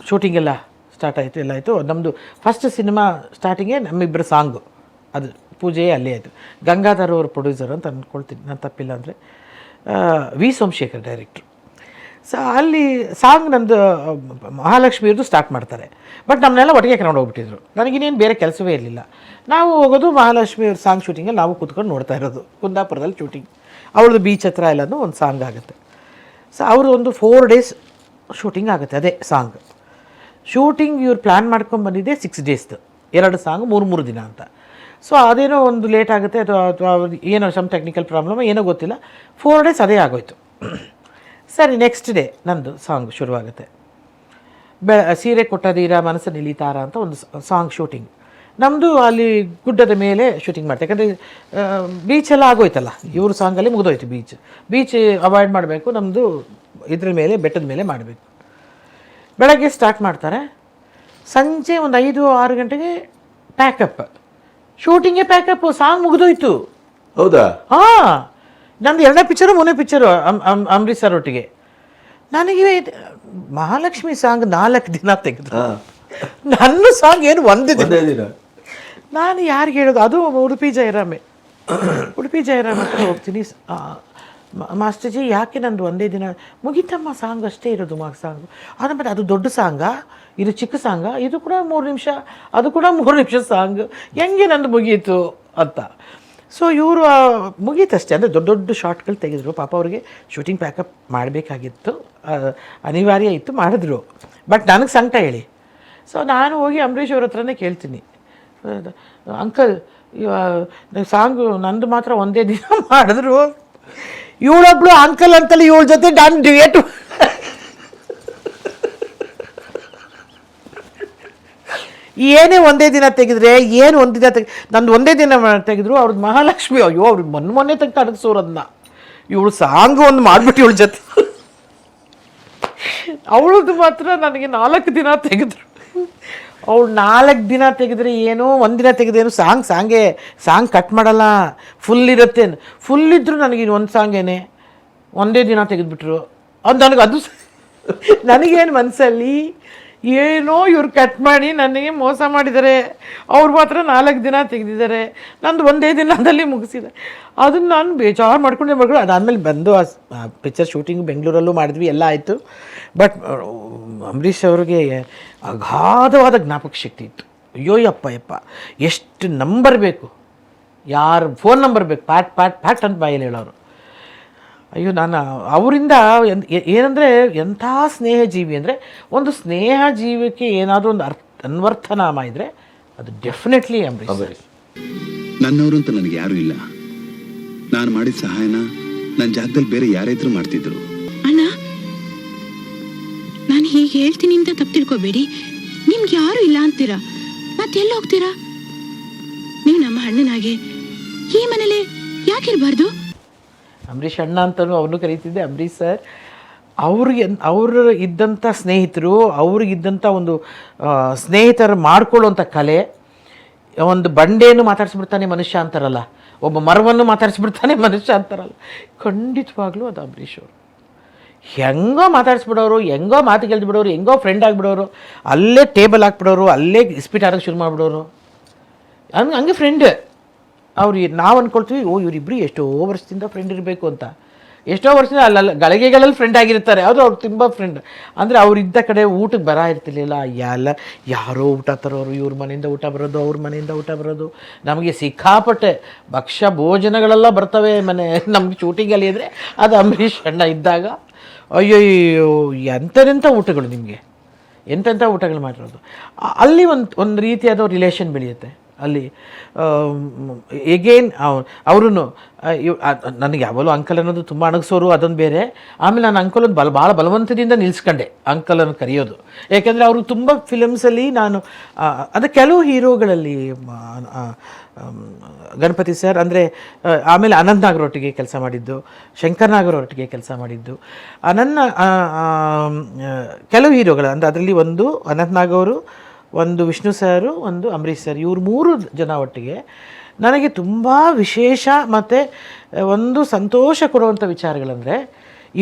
ಶೂಟಿಂಗೆಲ್ಲ ಸ್ಟಾರ್ಟ್ ಆಯಿತು, ಎಲ್ಲ ಆಯಿತು. ನಮ್ಮದು ಫಸ್ಟ್ ಸಿನಿಮಾ ಸ್ಟಾರ್ಟಿಂಗೇ ನಮ್ಮಿಬ್ಬರ ಸಾಂಗು, ಅದು ಪೂಜೆ ಅಲ್ಲೇ ಆಯಿತು. ಗಂಗಾಧರ್ ಅವರು ಪ್ರೊಡ್ಯೂಸರ್ ಅಂತ ಅಂದ್ಕೊಳ್ತೀನಿ, ನಾನು ತಪ್ಪಿಲ್ಲ ಅಂದರೆ. ಸೋಮಶೇಖರ್ ಡೈರೆಕ್ಟ್ರು. ಅಲ್ಲಿ ಸಾಂಗ್ ನಂದು ಮಹಾಲಕ್ಷ್ಮಿಯವ್ರದ್ದು ಸ್ಟಾರ್ಟ್ ಮಾಡ್ತಾರೆ. ಬಟ್ ನಮ್ಮನ್ನೆಲ್ಲ ಒಟ್ಟಿಗೆ ಕರ್ಕೊಂಡು ಹೋಗ್ಬಿಟ್ಟಿದ್ರು. ನನಗಿನ್ನೇನು ಬೇರೆ ಕೆಲಸವೇ ಇರಲಿಲ್ಲ. ನಾವು ಹೋಗೋದು ಮಹಾಲಕ್ಷ್ಮಿಯವ್ರ ಸಾಂಗ್ ಶೂಟಿಂಗಲ್ಲಿ ನಾವು ಕೂತ್ಕೊಂಡು ನೋಡ್ತಾ ಇರೋದು. ಕುಂದಾಪುರದಲ್ಲಿ ಶೂಟಿಂಗ್, ಅವ್ರದ್ದು ಬೀಚ್ ಹತ್ರ ಎಲ್ಲನೂ ಒಂದು ಸಾಂಗ್ ಆಗುತ್ತೆ. ಅವರು ಒಂದು 4 days ಶೂಟಿಂಗ್ ಆಗುತ್ತೆ ಅದೇ ಸಾಂಗ್. ಶೂಟಿಂಗ್ ಇವ್ರು ಪ್ಲ್ಯಾನ್ ಮಾಡ್ಕೊಂಡು ಬಂದಿದ್ದೆ 6 daysದು, 2 ಸಾಂಗ್ 3 ದಿನ ಅಂತ. ಸೊ ಅದೇನೋ ಒಂದು ಲೇಟ್ ಆಗುತ್ತೆ ಅಥವಾ ಏನೋ ಸಮ್ ಟೆಕ್ನಿಕಲ್ ಪ್ರಾಬ್ಲಮ್ ಏನೋ ಗೊತ್ತಿಲ್ಲ, 4 days ಅದೇ ಆಗೋಯ್ತು. ಸರಿ, ನೆಕ್ಸ್ಟ್ ಡೇ ನಂದು ಸಾಂಗ್ ಶುರುವಾಗುತ್ತೆ. ಸೀರೆ ಕೊಟ್ಟದೀರ ಮನಸ್ಸು ನಿಲಿತಾರ ಅಂತ ಒಂದು ಸಾಂಗ್ ಶೂಟಿಂಗ್. ನಮ್ಮದು ಅಲ್ಲಿ ಗುಡ್ಡದ ಮೇಲೆ ಶೂಟಿಂಗ್ ಮಾಡ್ತಾರೆ, ಯಾಕಂದರೆ ಬೀಚೆಲ್ಲ ಆಗೋಯ್ತಲ್ಲ, ಇವ್ರ ಸಾಂಗಲ್ಲಿ ಮುಗಿದೋಯ್ತು. ಬೀಚ್ ಅವಾಯ್ಡ್ ಮಾಡಬೇಕು, ನಮ್ಮದು ಇದ್ರ ಮೇಲೆ ಬೆಟ್ಟದ ಮೇಲೆ ಮಾಡಬೇಕು. ಬೆಳಗ್ಗೆ ಸ್ಟಾರ್ಟ್ ಮಾಡ್ತಾರೆ, ಸಂಜೆ ಒಂದು 5-6 ಗಂಟೆಗೆ ಪ್ಯಾಕಪ್. ಶೂಟಿಂಗೇ ಪ್ಯಾಕಪ್ಪು, ಸಾಂಗ್ ಮುಗಿದೋಯ್ತು. ಹೌದಾ? ಹಾಂ, ನಂದು 2ನೇ ಪಿಕ್ಚರು 3ನೇ ಪಿಕ್ಚರು ಅಂಬರೀಷ್ ಸರ್ ಒಟ್ಟಿಗೆ. ನನಗೆ ಮಹಾಲಕ್ಷ್ಮಿ ಸಾಂಗ್ 4 ದಿನ ತೆಗೆದು, ನನ್ನ ಸಾಂಗ್ ಏನು ಒಂದೇ ದಿನ. ನಾನು ಯಾರಿಗೆ ಹೇಳೋದು? ಅದು ಉಡುಪಿ ಜಯರಾಮೆ ಹತ್ರ ಹೋಗ್ತೀನಿ. ಮಾಸ್ಟರ್ಜಿ ಯಾಕೆ ನಂದು ಒಂದೇ ದಿನ ಮುಗಿತಮ್ಮ, ಸಾಂಗ್ ಅಷ್ಟೇ ಇರೋದು ಸಾಂಗು. ಆಮೇಲೆ ಅದು ದೊಡ್ಡ ಸಾಂಗಾ, ಇದು ಚಿಕ್ಕ ಸಾಂಗ, ಇದು ಕೂಡ 3 ನಿಮಿಷ, ಅದು ಕೂಡ 3 ನಿಮಿಷ ಸಾಂಗ್, ಹೆಂಗೆ ನಂದು ಮುಗೀತು ಅಂತ. ಸೊ ಇವರು ಮುಗೀತಷ್ಟೇ, ಅಂದರೆ ದೊಡ್ಡ ದೊಡ್ಡ ಶಾರ್ಟ್ಗಳು ತೆಗೆದ್ರು. ಪಾಪ ಅವ್ರಿಗೆ ಶೂಟಿಂಗ್ ಪ್ಯಾಕಪ್ ಮಾಡಬೇಕಾಗಿತ್ತು, ಅನಿವಾರ್ಯ ಇತ್ತು, ಮಾಡಿದ್ರು. ಬಟ್ ನನಗೆ ಸಂಕಟ ಹೇಳಿ. ಸೊ ನಾನು ಹೋಗಿ ಅಂಬರೀಷ್ ಅವ್ರ ಹತ್ರನೇ ಕೇಳ್ತೀನಿ, ಅಂಕಲ್ ಸಾಂಗು ನಂದು ಮಾತ್ರ ಒಂದೇ ದಿನ ಮಾಡಿದ್ರು, ಇವಳೊಬ್ಳು ಅಂಕಲ್ ಅಂತಲ್ಲಿ ಇವಳ ಜೊತೆ ನಾನು ಡಿವೇಟ್ ಏನೇ ಒಂದೇ ದಿನ ತೆಗೆದ್ರೆ ಏನು ಒಂದು ದಿನ ನಂದು ಒಂದೇ ದಿನ ತೆಗೆದ್ರು. ಅವ್ರದ್ದು ಮಹಾಲಕ್ಷ್ಮಿ, ಅಯ್ಯೋ ಅವ್ರಿಗೆ ಮೊನ್ನೆ ತನಕ ಅಡಗಿಸೋರದನ್ನ, ಇವಳು ಸಾಂಗು ಒಂದು ಮಾಡಿಬಿಟ್ಟು ಇವಳ ಜೊತೆ. ಅವಳದ್ದು ಮಾತ್ರ ನನಗೆ 4 ದಿನ ತೆಗೆದ್ರು. ಅವಳು 4 ದಿನ ತೆಗೆದ್ರೆ ಏನೋ, 1 ದಿನ ತೆಗೆದೇನು, ಸಾಂಗ್ ಕಟ್ ಮಾಡಲ್ಲ, ಫುಲ್ ಇರುತ್ತೆ. ಫುಲ್ ಇದ್ದರೂ ನನಗೆ ಒಂದು ಸಾಂಗೇನೆ ಒಂದೇ ದಿನ ತೆಗೆದುಬಿಟ್ರು. ಅದು ನನಗೆ ನನಗೇನು ಮನಸ್ಸಲ್ಲಿ ಏನೋ ಇವ್ರು ಕಟ್ ಮಾಡಿ ನನಗೆ ಮೋಸ ಮಾಡಿದ್ದಾರೆ. ಅವ್ರು ಮಾತ್ರ 4 ದಿನ ತೆಗೆದಿದ್ದಾರೆ, ನಂದು ಒಂದೇ ದಿನದಲ್ಲಿ ಮುಗಿಸಿದೆ. ಅದನ್ನು ನಾನು ಬೇಜಾರು ಮಾಡ್ಕೊಂಡೆ. ಅದಾದಮೇಲೆ ಬಂದು ಆ ಪಿಕ್ಚರ್ ಶೂಟಿಂಗ್ ಬೆಂಗಳೂರಲ್ಲೂ ಮಾಡಿದ್ವಿ, ಎಲ್ಲ ಆಯಿತು. ಬಟ್ ಅಂಬರೀಷ್ ಅವ್ರಿಗೆ ಅಗಾಧವಾದ ಜ್ಞಾಪಕ ಶಕ್ತಿ ಇತ್ತು. ಅಯ್ಯೋ ಯಪ್ಪ ಎಷ್ಟು ನಂಬರ್ ಬೇಕು, ಯಾರು ಫೋನ್ ನಂಬರ್ ಬೇಕು, ಪ್ಯಾಟ್ ಅಂತ ಬಾಯಲ್ಲಿ ಹೇಳೋರು. ಅಯ್ಯೋ, ನಾನು ಅವರಿಂದ ಏನಂದರೆ ಎಂಥ ಸ್ನೇಹ ಜೀವಿ ಅಂದರೆ, ಒಂದು ಸ್ನೇಹ ಜೀವಿಗೆ ಏನಾದರೂ ಒಂದು ಅನ್ವರ್ಥನಾಮ ಇದ್ದರೆ ಅದು ಡೆಫಿನೆಟ್ಲಿ ಅಂಬರೀಷ್. ನನ್ನವರು ಅಂತ ನನಗೆ ಯಾರೂ ಇಲ್ಲ. ನಾನು ಮಾಡಿದ ಸಹಾಯನ ನನ್ನ ಜಾಗದಲ್ಲಿ ಬೇರೆ ಯಾರಾದ್ರೂ ಮಾಡ್ತಿದ್ರು. ಅಣ್ಣ, ನಾನು ಹೀಗೆ ಹೇಳ್ತೀನಿ ಅಂತ ತಪ್ಪು ತಿಳ್ಕೊಬೇಡಿ. ನಿಮ್ಗೆ ಯಾರು ಇಲ್ಲ ಅಂತೀರಾ, ಮತ್ತೆಲ್ಲ ಹೋಗ್ತೀರಾ? ನೀವು ನಮ್ಮ ಅಣ್ಣನಾಗೆ ಈ ಮನೇಲಿ ಯಾಕಿರಬಾರ್ದು? ಅಂಬರೀಷ್ ಅಣ್ಣ ಅಂತಲೂ ಅವನು ಕರೀತಿದ್ದೆ. ಅಂಬರೀಷ್ ಸರ್ ಅವರು ಇದ್ದಂಥ ಸ್ನೇಹಿತರು, ಅವ್ರಿಗಿದ್ದಂಥ ಒಂದು ಸ್ನೇಹಿತರು ಮಾಡ್ಕೊಳ್ಳೋಂಥ ಕಲೆ. ಒಂದು ಬಂಡೆಯನ್ನು ಮಾತಾಡಿಸ್ಬಿಡ್ತಾನೆ ಮನುಷ್ಯ ಅಂತಾರಲ್ಲ, ಒಬ್ಬ ಮರವನ್ನು ಮಾತಾಡಿಸ್ಬಿಡ್ತಾನೆ ಮನುಷ್ಯ ಅಂತಾರಲ್ಲ, ಖಂಡಿತವಾಗ್ಲೂ ಅದು ಅಂಬರೀಷ್ ಅವರು. ಹೆಂಗೋ ಮಾತಾಡಿಸ್ಬಿಡೋರು, ಹೆಂಗೋ ಮಾತು ಗೆಲ್ಬಿಡೋರು, ಹೆಂಗೋ ಫ್ರೆಂಡ್ ಆಗಿಬಿಡೋರು, ಅಲ್ಲೇ ಟೇಬಲ್ ಹಾಕ್ಬಿಡೋರು, ಅಲ್ಲೇ ಇಸ್ಪೀಟ್ ಆಡೋಕ್ಕೆ ಶುರು ಮಾಡಿಬಿಡೋರು. ಹಂಗೆ ಫ್ರೆಂಡ್ ಅವ್ರು. ನಾವು ಅಂದ್ಕೊಳ್ತೀವಿ, ಇವರಿಬ್ಬರು ಎಷ್ಟೋ ವರ್ಷದಿಂದ ಫ್ರೆಂಡ್ ಇರಬೇಕು ಅಂತ. ಎಷ್ಟೋ ವರ್ಷದಿಂದ ಅಲ್ಲ ಗಳಿಗೆಗಳಲ್ಲಿ ಫ್ರೆಂಡ್ ಆಗಿರ್ತಾರೆ. ಅದು ಅವ್ರು ತುಂಬ ಫ್ರೆಂಡ್. ಅಂದರೆ ಅವ್ರಿದ್ದ ಕಡೆ ಊಟಕ್ಕೆ ಇರ್ತಿರ್ಲಿಲ್ಲ. ಯಾರೋ ಊಟ ತರೋರು, ಇವ್ರ ಮನೆಯಿಂದ ಊಟ ಬರೋದು, ಅವ್ರ ಮನೆಯಿಂದ ಊಟ ಬರೋದು. ನಮಗೆ ಸಿಕ್ಕಾಪಟ್ಟೆ ಭಕ್ಷ್ಯ ಭೋಜನಗಳೆಲ್ಲ ಬರ್ತವೆ ನಮ್ಗೆ ಶೂಟಿಂಗಲ್ಲಿ ಇದ್ದರೆ. ಅದು ಅಂಬರೀಷ್ ಅಣ್ಣ ಇದ್ದಾಗ ಅಯ್ಯೋ ಎಂತೆಂಥ ಊಟಗಳು, ನಿಮಗೆ ಎಂತೆಂಥ ಊಟಗಳು ಮಾಡಿರೋದು. ಅಲ್ಲಿ ಒಂದು ರೀತಿಯಾದ ರಿಲೇಷನ್ ಬೆಳೆಯುತ್ತೆ. ಅಲ್ಲಿ ಎಗೇನ್ ಅವರು ನನಗೆ ಯಾವಾಗಲೂ ಅಂಕಲ್ ಅನ್ನೋದು ತುಂಬ ಅಣಗಿಸೋರು, ಅದೊಂದು ಬೇರೆ. ಆಮೇಲೆ ನಾನು ಅಂಕಲ್ ಒಂದು ಭಾಳ ಬಲವಂತದಿಂದ ನಿಲ್ಲಿಸ್ಕೊಂಡೆ ಅಂಕಲನ್ನು ಕರೆಯೋದು. ಯಾಕೆಂದರೆ ಅವರು ತುಂಬ ಫಿಲಮ್ಸಲ್ಲಿ ನಾನು ಅಂದರೆ ಕೆಲವು ಹೀರೋಗಳಲ್ಲಿ ಗಣಪತಿ ಸರ್ ಅಂದರೆ, ಆಮೇಲೆ ಅನಂತ್ ನಾಗರೊಟ್ಟಿಗೆ ಕೆಲಸ ಮಾಡಿದ್ದು, ಶಂಕರ್ ನಾಗರೊಟ್ಟಿಗೆ ಕೆಲಸ ಮಾಡಿದ್ದು, ನನ್ನ ಕೆಲವು ಹೀರೋಗಳು ಅಂದರೆ ಅದರಲ್ಲಿ ಒಂದು ಅನಂತ್ ನಾಗ್ ಅವರು, ಒಂದು ವಿಷ್ಣು ಸರು, ಒಂದು ಅಂಬರೀಷ್ ಸರ್, ಇವ್ರು 3 ಜನ ಒಟ್ಟಿಗೆ ನನಗೆ ತುಂಬ ವಿಶೇಷ ಮತ್ತು ಒಂದು ಸಂತೋಷ ಕೊಡುವಂಥ ವಿಚಾರಗಳಂದರೆ,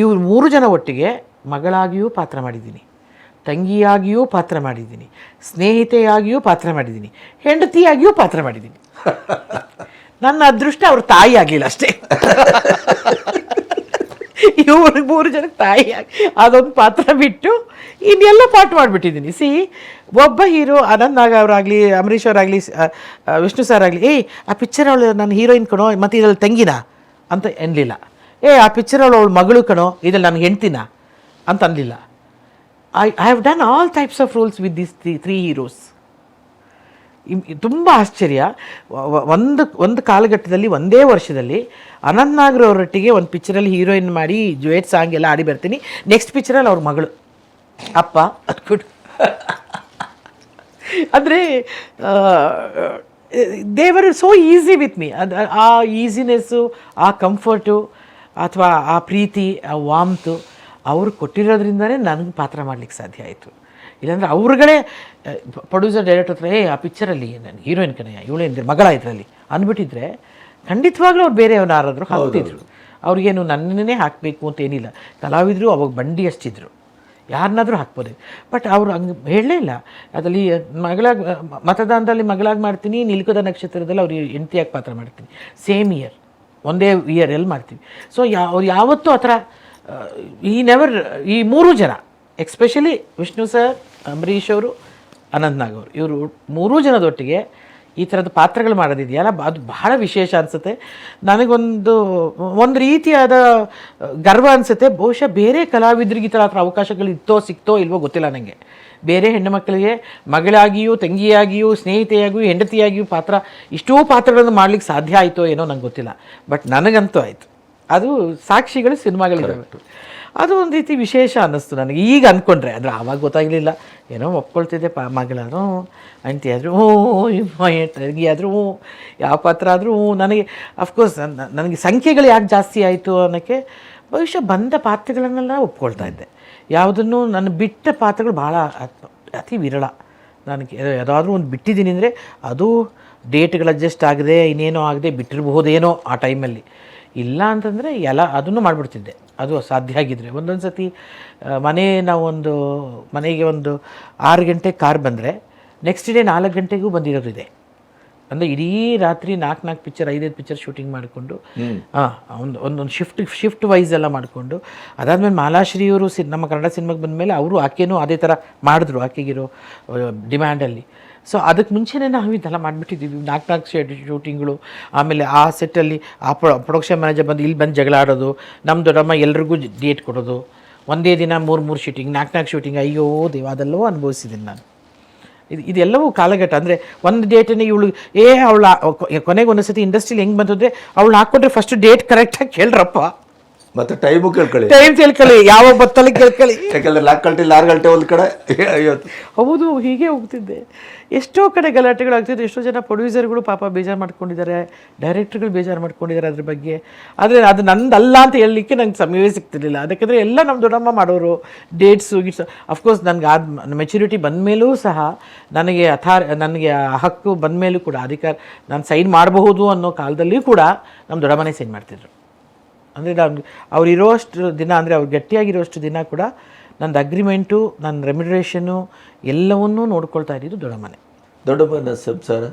ಇವ್ರು 3 ಜನ ಒಟ್ಟಿಗೆ ಮಗಳಾಗಿಯೂ ಪಾತ್ರ ಮಾಡಿದ್ದೀನಿ, ತಂಗಿಯಾಗಿಯೂ ಪಾತ್ರ ಮಾಡಿದ್ದೀನಿ, ಸ್ನೇಹಿತೆಯಾಗಿಯೂ ಪಾತ್ರ ಮಾಡಿದ್ದೀನಿ, ಹೆಂಡತಿಯಾಗಿಯೂ ಪಾತ್ರ ಮಾಡಿದ್ದೀನಿ. ನನ್ನ ಅದೃಷ್ಟ ಅವ್ರ ತಾಯಿ ಆಗಲಿಲ್ಲ ಅಷ್ಟೇ. ಇವ್ರಿಗೆ 3 ಜನಕ್ಕೆ ತಾಯಿಯಾಗಿ ಅದೊಂದು ಪಾತ್ರ ಬಿಟ್ಟು ಇನ್ನೆಲ್ಲ ಪಾಠ ಮಾಡಿಬಿಟ್ಟಿದ್ದೀನಿ. ಒಬ್ಬ ಹೀರೋ ಅನಂತ್ ನಾಗ್ ಅವರಾಗಲಿ, ಅಂಬರೀಷ್ ಅವರಾಗಲಿ, ವಿಷ್ಣು ಸರ್ ಆಗಲಿ, ಆ ಪಿಕ್ಚರ್ ಅವಳು ನನ್ನ ಹೀರೋಯಿನ್ ಕಣೋ, ಮತ್ತು ಇದರಲ್ಲಿ ತಂಗಿನ ಅಂತ ಅನ್ನಲಿಲ್ಲ. ಆ ಪಿಕ್ಚರ್ ಅವಳು ಮಗಳು ಕಣೋ, ಇದ್ರಲ್ಲಿ ನನಗೆ ಹೆಂಡ್ತಿನ ಅಂತ ಅನ್ನಲಿಲ್ಲ. I have done all types of roles with this 3 heroes. ತುಂಬ ಆಶ್ಚರ್ಯ. ಒಂದು ಕಾಲಘಟ್ಟದಲ್ಲಿ, ಒಂದೇ ವರ್ಷದಲ್ಲಿ ಅನಂತ್ ನಾಗ್ ಅವರೊಟ್ಟಿಗೆ ಒಂದು ಪಿಕ್ಚರಲ್ಲಿ ಹೀರೋಯಿನ್ ಮಾಡಿ ಜ್ಯುಯೆಟ್ ಸಾಂಗ್ ಎಲ್ಲ ಆಡಿ ಬರ್ತೀನಿ. ನೆಕ್ಸ್ಟ್ ಪಿಕ್ಚರಲ್ಲಿ ಅವ್ರ ಮಗಳು ಅಪ್ಪ ಅದ್ಬಿಟ್ಟು ಅಂದರೆ ದೇವರ್ ಸೋ ಈಸಿ ವಿತ್ ಮೀ. ಆ ಈಸಿನೆಸ್ಸು, ಆ ಕಂಫರ್ಟು ಅಥವಾ ಆ ಪ್ರೀತಿ, ಆ ವಾಮ್ತು ಅವರು ಕೊಟ್ಟಿರೋದ್ರಿಂದನೇ ನನಗೆ ಪಾತ್ರ ಮಾಡಲಿಕ್ಕೆ ಸಾಧ್ಯ ಆಯಿತು. ಇಲ್ಲಾಂದರೆ ಅವ್ರುಗಳೇ ಪ್ರೊಡ್ಯೂಸರ್ ಡೈರೆಕ್ಟರ್ ಹತ್ರ ಆ ಪಿಕ್ಚರಲ್ಲಿ ನಾನು ಹೀರೋಯಿನ್ ಕಣೆಯ, ಇವಳೇನು ಮಗಳ ಇದರಲ್ಲಿ ಅಂದ್ಬಿಟ್ಟಿದ್ರೆ ಖಂಡಿತವಾಗ್ಲೂ ಅವ್ರು ಬೇರೆಯವ್ರನ್ನ ಯಾರಾದರೂ ಹಾಕ್ತಿದ್ರು. ಅವ್ರಿಗೇನು ನನ್ನನ್ನೇ ಹಾಕಬೇಕು ಅಂತ ಏನಿಲ್ಲ. ಕಲಾವಿದರು ಅವಾಗ ಬಂಡಿ ಅಷ್ಟಿದ್ರು, ಯಾರನ್ನಾದರೂ ಹಾಕ್ಬೋದು. ಬಟ್ ಅವರು ಹಂಗೆ ಹೇಳಲೇ ಇಲ್ಲ. ಅದರಲ್ಲಿ ಮತದಾನದಲ್ಲಿ ಮಗಳಾಗಿ ಮಾಡ್ತೀನಿ, ನಿಲ್ಕದ ನಕ್ಷತ್ರದಲ್ಲಿ ಅವ್ರು ಹೆಂಡತಿಯಾಗಿ ಪಾತ್ರ ಮಾಡ್ತೀನಿ. ಸೇಮ್ ಇಯರ್, ಒಂದೇ ಇಯರಲ್ಲಿ ಮಾಡ್ತೀವಿ. ಸೊ ಅವ್ರು ಯಾವತ್ತೂ ಆ ಥರ ಈ 3 ಜನ, ಎಕ್ಸ್ಪೆಷಲಿ ವಿಷ್ಣು ಸರ್, ಅಂಬರೀಷ್ ಅವರು, ಅನಂತ್ ನಾಗ್ ಅವರು, ಇವರು 3 ಜನದೊಟ್ಟಿಗೆ ಈ ಥರದ ಪಾತ್ರಗಳು ಮಾಡೋದಿದೆಯಲ್ಲ, ಅದು ಬಹಳ ವಿಶೇಷ ಅನಿಸುತ್ತೆ. ಒಂದು ರೀತಿಯಾದ ಗರ್ವ ಅನಿಸುತ್ತೆ. ಬಹುಶಃ ಬೇರೆ ಕಲಾವಿದರಿಗೆ ಈ ಥರ ಅವಕಾಶಗಳು ಸಿಕ್ತೋ ಇಲ್ವೋ ಗೊತ್ತಿಲ್ಲ ನನಗೆ. ಬೇರೆ ಹೆಣ್ಣು ಮಕ್ಕಳಿಗೆ ಮಗಳಾಗಿಯೂ, ತಂಗಿಯಾಗಿಯೂ, ಸ್ನೇಹಿತೆಯಾಗಿಯೂ, ಹೆಂಡತಿಯಾಗಿಯೂ ಇಷ್ಟೂ ಪಾತ್ರಗಳನ್ನು ಮಾಡ್ಲಿಕ್ಕೆ ಸಾಧ್ಯ ಆಯಿತೋ ಏನೋ ನಂಗೆ ಗೊತ್ತಿಲ್ಲ. ಬಟ್ ನನಗಂತೂ ಆಯಿತು. ಅದು ಸಾಕ್ಷಿಗಳು ಸಿನಿಮಾಗಳಿದ್ದಾವೆ. ಅದು ಒಂದು ರೀತಿ ವಿಶೇಷ ಅನ್ನಿಸ್ತು ನನಗೆ ಈಗ ಅಂದ್ಕೊಂಡ್ರೆ. ಅಂದರೆ ಆವಾಗ ಗೊತ್ತಾಗಲಿಲ್ಲ, ಏನೋ ಒಪ್ಕೊಳ್ತಿದ್ದೆ. ಮಗಳಾದರೂ ಅಂಟಿ ಆದರೂ ತಂಗಿ ಆದರೂ ಯಾವ ಪಾತ್ರ ಆದರೂ ನನಗೆ ಅಫ್ಕೋರ್ಸ್ ನನಗೆ ಸಂಖ್ಯೆಗಳು ಯಾಕೆ ಜಾಸ್ತಿ ಆಯಿತು ಅನ್ನೋಕ್ಕೆ ಬಹುಶಃ ಬಂದ ಪಾತ್ರಗಳನ್ನೆಲ್ಲ ಒಪ್ಕೊಳ್ತಾ ಇದ್ದೆ. ಯಾವುದನ್ನು ನನ್ನ ಬಿಟ್ಟ ಪಾತ್ರಗಳು ಭಾಳ ಅತಿ ವಿರಳ. ನನಗೆ ಯಾವುದಾದ್ರೂ ಒಂದು ಬಿಟ್ಟಿದ್ದೀನಿ ಅಂದರೆ ಅದು ಡೇಟ್ಗಳು ಅಡ್ಜಸ್ಟ್ ಆಗದೆ ಇನ್ನೇನೋ ಆಗದೆ ಬಿಟ್ಟಿರಬಹುದೇನೋ ಆ ಟೈಮಲ್ಲಿ. ಇಲ್ಲ ಅಂತಂದರೆ ಅದನ್ನು ಮಾಡಿಬಿಡ್ತಿದ್ದೆ, ಅದು ಸಾಧ್ಯ ಆಗಿದ್ದರೆ. ಒಂದೊಂದು ಸತಿ ಮನೆಗೆ ಒಂದು 6 ಗಂಟೆಗೆ ಕಾರ್ ಬಂದರೆ ನೆಕ್ಸ್ಟ್ ಡೇ 4 ಗಂಟೆಗೂ ಬಂದಿರೋದಿದೆ. ಅಂದರೆ ಇಡೀ ರಾತ್ರಿ 4 ಪಿಕ್ಚರ್ 5 ಪಿಕ್ಚರ್ ಶೂಟಿಂಗ್ ಮಾಡಿಕೊಂಡು ಒಂದೊಂದು ಶಿಫ್ಟ್ ವೈಸ್ ಎಲ್ಲ ಮಾಡಿಕೊಂಡು, ಅದಾದಮೇಲೆ ಮಾಲಾಶ್ರೀಯವರು ನಮ್ಮ ಕನ್ನಡ ಸಿನಿಮಾಗೆ ಬಂದಮೇಲೆ ಅವರು ಆಕೆನೂ ಅದೇ ಥರ ಮಾಡಿದ್ರು, ಆಕೆಗಿರೋ ಡಿಮ್ಯಾಂಡಲ್ಲಿ. ಸೊ ಅದಕ್ಕೆ ಮುಂಚೆನೇ ನಾವು ಇದೆಲ್ಲ ಮಾಡಿಬಿಟ್ಟಿದ್ದೀವಿ. 4 ಶೂಟಿಂಗ್ಗಳು. ಆಮೇಲೆ ಆ ಸೆಟ್ಟಲ್ಲಿ ಪ್ರೊಡಕ್ಷನ್ ಮ್ಯಾನೇಜರ್ ಬಂದು ಇಲ್ಲಿ ಬಂದು ಜಗಳ ಆಡೋದು, ನಮ್ಮ ದೊಡ್ಡಮ್ಮ ಎಲ್ರಿಗೂ ಡೇಟ್ ಕೊಡೋದು, ಒಂದೇ ದಿನ 3 ಶೂಟಿಂಗ್, 4 ಶೂಟಿಂಗ್. ಅಯ್ಯೋ ದೇವ, ಅದೆಲ್ಲವೂ ಅನುಭವಿಸಿದ್ದೀನಿ ನಾನು. ಇದೆಲ್ಲವೂ ಕಾಲಘಟ್ಟ. ಅಂದರೆ ಒಂದು ಡೇಟನ್ನೇ ಇವಳು ಕೊನೆಗೆ ಒಂದೊಂದು ಸತಿ ಇಂಡಸ್ಟ್ರಿಲಿ ಹೆಂಗೆ ಬಂತಂದರೆ ಅವಳು ಹಾಕ್ಕೊಂಡ್ರೆ ಫಸ್ಟ್ ಡೇಟ್ ಕರೆಕ್ಟಾಗಿ ಕೇಳ್ರಪ್ಪ, ಮತ್ತೆ ಟೈಮು ಕೇಳ್ಕೊಳ್ಳಿ, ಟೈಮ್ ತಿಳ್ಕೊಳ್ಳಿ, ಯಾವ ಬತ್ತಲ್ಲಿ ಕೇಳ್ಕೊಳ್ಳಿ. ಯಾಕಂದ್ರೆ 4 ಗಂಟೆ 6 ಗಂಟೆ ಒಂದು ಕಡೆ. ಹೌದು, ಹೀಗೆ ಹೋಗ್ತಿದ್ದೆ. ಎಷ್ಟೋ ಕಡೆ ಗಲಾಟೆಗಳಾಗ್ತಿದ್ದು. ಎಷ್ಟೋ ಜನ ಪ್ರೊಡ್ಯೂಸರ್ಗಳು ಪಾಪ ಬೇಜಾರು ಮಾಡ್ಕೊಂಡಿದ್ದಾರೆ, ಡೈರೆಕ್ಟರ್ಗಳು ಬೇಜಾರು ಮಾಡ್ಕೊಂಡಿದ್ದಾರೆ ಅದ್ರ ಬಗ್ಗೆ. ಆದರೆ ಅದು ನಂದಲ್ಲ ಅಂತ ಹೇಳಲಿಕ್ಕೆ ನಂಗೆ ಸಮಯವೇ ಸಿಗ್ತಿರ್ಲಿಲ್ಲ. ಅದಕ್ಕೆಂದರೆ ಎಲ್ಲ ನಮ್ಮ ದೊಡ್ಡಮ್ಮ ಮಾಡೋರು, ಡೇಟ್ಸು ಗಿಟ್ಸು. ಅಫ್ಕೋರ್ಸ್ ನನಗೆ ಮೆಚುರಿಟಿ ಬಂದ ಮೇಲೂ ಸಹ ನನಗೆ ನನಗೆ ಆ ಹಕ್ಕು ಬಂದ ಮೇಲೂ ಕೂಡ ಅಧಿಕಾರ ನಾನು ಸೈನ್ ಮಾಡಬಹುದು ಅನ್ನೋ ಕಾಲದಲ್ಲಿಯೂ ಕೂಡ ನಮ್ಮ ದೊಡ್ಡಮ್ಮನೇ ಸೈನ್ ಮಾಡ್ತಿದ್ರು. ಅಂದರೆ ಅವ್ರು ಇರೋಷ್ಟು ದಿನ, ಅಂದರೆ ಅವ್ರು ಗಟ್ಟಿಯಾಗಿರೋಷ್ಟು ದಿನ ಕೂಡ ನಂದು ಅಗ್ರಿಮೆಂಟು, ನನ್ನ ರೆಮ್ಯುನರೇಷನ್ನು ಎಲ್ಲವನ್ನೂ ನೋಡ್ಕೊಳ್ತಾ ಇದ್ದಿದ್ದು ದೊಡ್ಡಮ್ಮನೆ. ದೊಡ್ಡಮ್ಮನ ಸಂಸಾರ